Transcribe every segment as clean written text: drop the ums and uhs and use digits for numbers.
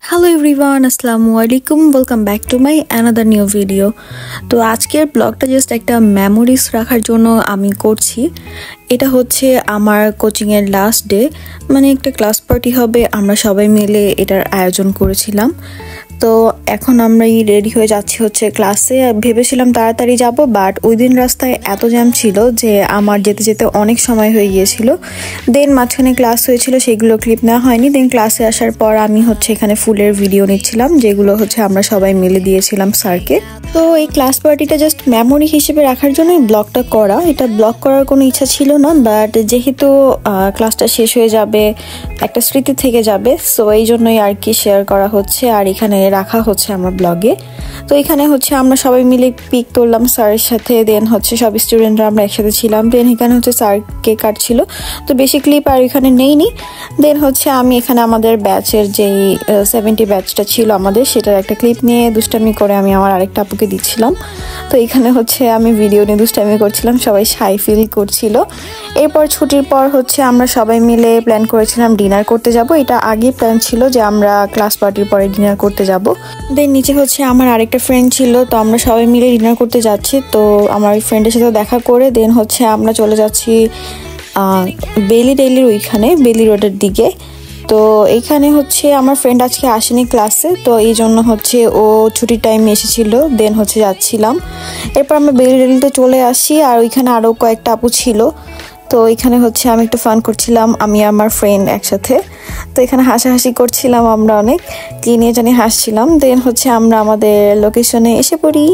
Hello everyone, আসসালামু আলাইকুম। Welcome back to my another new video. তো আজকের ব্লগটা জাস্ট একটা মেমোরিজ রাখার জন্য আমি করছি। এটা হচ্ছে আমার কোচিংয়ের লাস্ট ডে, মানে একটা ক্লাস পার্টি হবে, আমরা সবাই মিলে এটার আয়োজন করেছিলাম। তো এখন আমরাই রেডি হয়ে যাচ্ছি হচ্ছে ক্লাসে। ভেবেছিলাম তাড়াতাড়ি যাব, বাট ওই দিন রাস্তায় এত জ্যাম ছিল যে আমার যেতে যেতে অনেক সময় হয়ে গিয়েছিল। দেন মাঝখানে ক্লাস হয়েছিল, সেগুলো ক্লিপ নেওয়া হয়নি। দেন ক্লাসে আসার পর আমি হচ্ছে এখানে ফুলের ভিডিও নিচ্ছিলাম, যেগুলো হচ্ছে আমরা সবাই মিলে দিয়েছিলাম স্যারকে। তো এই ক্লাস পার্টিটা জাস্ট মেমোরি হিসেবে রাখার জন্যই ব্লগটা করা। এটা ব্লগ করার কোনো ইচ্ছা ছিল না, বাট যেহেতু ক্লাসটা শেষ হয়ে যাবে, একটা স্মৃতি থেকে যাবে, সো এই জন্যই আর কি শেয়ার করা হচ্ছে আর এখানে রাখা হচ্ছে আমার ব্লগে। তো এখানে হচ্ছে আমরা সবাই মিলে পিক তুললাম স্যারের সাথে। দেন হচ্ছে সব স্টুডেন্টরা আমরা একসাথে ছিলাম। দেন এখানে হচ্ছে স্যার কেক কাটছিল, তো বেশি ক্লিপ আর এখানে নেইনি। দেন হচ্ছে আমি এখানে আমাদের ব্যাচের যেই 70 ব্যাচটা ছিল আমাদের, সেটার একটা ক্লিপ নিয়ে দুষ্টামি করে আমি আমার আরেকটা আপুকে দিচ্ছিলাম। তো এখানে হচ্ছে আমি ভিডিও নিয়ে দুষ্টামি করছিলাম, সবাই শাই ফিল করছিল। এরপর ছুটির পর হচ্ছে আমরা সবাই মিলে প্ল্যান করেছিলাম ডিনার করতে যাব। এটা আগে প্ল্যান ছিল যে আমরা ক্লাস পার্টির পরে ডিনার করতে যাব। দেন নিচে হচ্ছে আমার আরেকটা ফ্রেন্ড ছিল, তো আমরা সবাই মিলে ডিনার করতে যাচ্ছি। তো আমার ফ্রেন্ডের সাথে দেখা করে দেন হচ্ছে আমরা চলে যাচ্ছি বেলি ওইখানে, বেলি রোডের দিকে। তো এইখানে হচ্ছে আমার ফ্রেন্ড আজকে আসেনি ক্লাসে, তো এই জন্য হচ্ছে ও ছুটির টাইমে এসেছিল। দেন হচ্ছে যাচ্ছিলাম। এরপর আমরা বেলিতে চলে আসি, আর ওইখানে আরও কয়েকটা আপু ছিল। তো এখানে হচ্ছে আমি একটু ফান করছিলাম, আমি আমার ফ্রেন্ড একসাথে। তো এখানে হাসাহাসি করছিলাম আমরা অনেক, কি নিয়ে জানি হাসছিলাম। দেন হচ্ছে আমরা আমাদের লোকেশনে এসে পড়ি।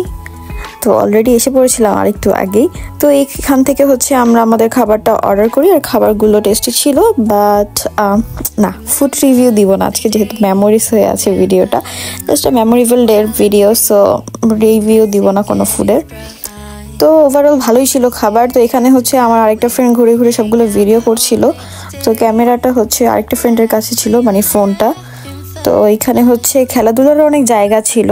তো অলরেডি এসে পড়েছিলাম আর একটু আগেই। তো এইখান থেকে হচ্ছে আমরা আমাদের খাবারটা অর্ডার করি, আর খাবারগুলো টেস্টি ছিল। বাট না, ফুড রিভিউ দিব না আজকে, যেহেতু মেমোরিজ হয়ে আছে ভিডিওটা, জাস্ট মেমোরেবল ডের ভিডিও, সো রিভিউ দিব না কোনো ফুডের। তো ওভারঅল ভালোই ছিল খাবার। তো এখানে হচ্ছে আমার আরেকটা ফ্রেন্ড ঘুরে ঘুরে সবগুলো ভিডিও করছিল। তো ক্যামেরাটা হচ্ছে আরেকটা ফ্রেন্ডের কাছে ছিল, মানে ফোনটা। তো এইখানে হচ্ছে খেলাধুলার অনেক জায়গা ছিল।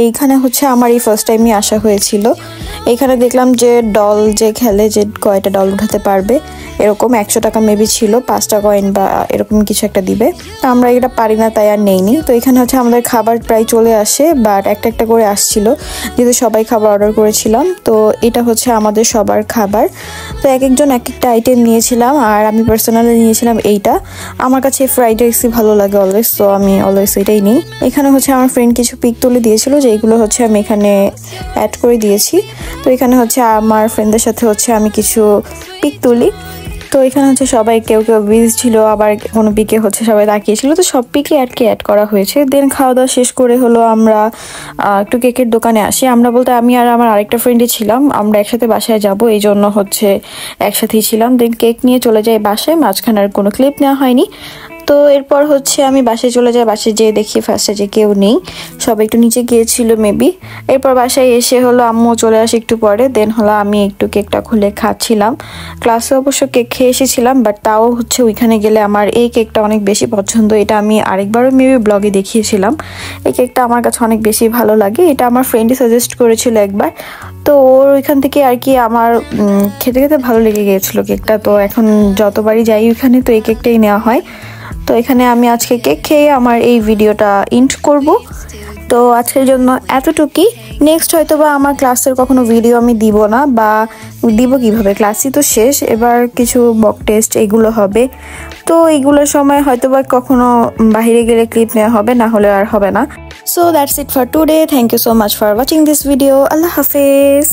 এইখানে হচ্ছে আমার এই ফার্স্ট টাইমই আসা হয়েছিল। এইখানে দেখলাম যে ডল যে খেলে, যে কয়টা ডল উঠাতে পারবে এরকম 100 টাকা মেবি ছিল, 5টা কয়েন বা এরকম কিছু একটা দিবে। তো আমরা এটা পারি না, তাই আর নেইনি। তো এখানে হচ্ছে আমাদের খাবার প্রায় চলে আসে, বাট একটা একটা করে আসছিল, যেহেতু সবাই খাবার অর্ডার করেছিলাম। তো এটা হচ্ছে আমাদের সবার খাবার। তো এক একজন এক একটা আইটেম নিয়েছিলাম, আর আমি পার্সোনালি নিয়েছিলাম এইটা। আমার কাছে ফ্রাইড রাইসই ভালো লাগে অলওয়েজ, তো আমি অলওয়েজ এটাই নিই। এখানে হচ্ছে আমার ফ্রেন্ড কিছু পিক তুলে দিয়েছিল, যেগুলো হচ্ছে আমি এখানে অ্যাড করে দিয়েছি। তো এখানে হচ্ছে আমার ফ্রেন্ডদের সাথে হচ্ছে আমি কিছু পিক তুলি। তো এখানে হচ্ছে সবাই কেউ কেউ বিজি ছিল, আবার কোনো পিকে হচ্ছে সবাই তাকিয়েছিল। তো সব পিকে অ্যাড করা হয়েছে। দেন খাওয়া দাওয়া শেষ করে হলো আমরা একটু কেকের দোকানে আসি। আমরা বলতে আমি আর আমার আরেকটা ফ্রেন্ডই ছিলাম, আমরা একসাথে বাসায় যাব, এই জন্য হচ্ছে একসাথেই ছিলাম। দেন কেক নিয়ে চলে যাই বাসায়, মাঝখানে আর কোনো ক্লিপ নেওয়া হয়নি। তো এরপর হচ্ছে আমি বাসায় চলে যাই। বাসায় যেয়ে দেখি ফার্স্টে যে কেউ নেই, সবাই একটু নিচে গিয়েছিল মেবি। এরপর বাসায় এসে হলো আম্মু চলে আসে একটু পরে। দেন হলো আমি একটু কেকটা খুলে খাচ্ছিলাম। ক্লাসে অবশ্য কেক খেয়ে এসেছিলাম, বাট তাও হচ্ছে ওইখানে গেলে আমার এই কেকটা অনেক বেশি পছন্দ। এটা আমি আরেকবারও মেবি ব্লগে দেখিয়েছিলাম। এই কেকটা আমার কাছে অনেক বেশি ভালো লাগে। এটা আমার ফ্রেন্ডই সাজেস্ট করেছিল একবার, তো ওর ওইখান থেকে আর কি আমার খেতে খেতে ভালো লেগে গিয়েছিল কেকটা। তো এখন যতবারই যাই ওইখানে, তো এই কেকটাই নেওয়া হয়। তো এখানে আমি আজকে কেক খেয়ে আমার এই ভিডিওটা এন্ড করব। তো আজকের জন্য এতটুকুই। নেক্সট হয়তো বা আমার ক্লাসের কখনো ভিডিও আমি দিব না, বা দিব কিভাবে, ক্লাসই তো শেষ। এবার কিছু মক টেস্ট এগুলো হবে, তো এইগুলোর সময় হয়তো বা কখনো বাইরে গেলে ক্লিপ নেওয়া হবে, না হলে আর হবে না। So that's it for today. Thank you so much for watching this video. আল্লাহ হাফেজ।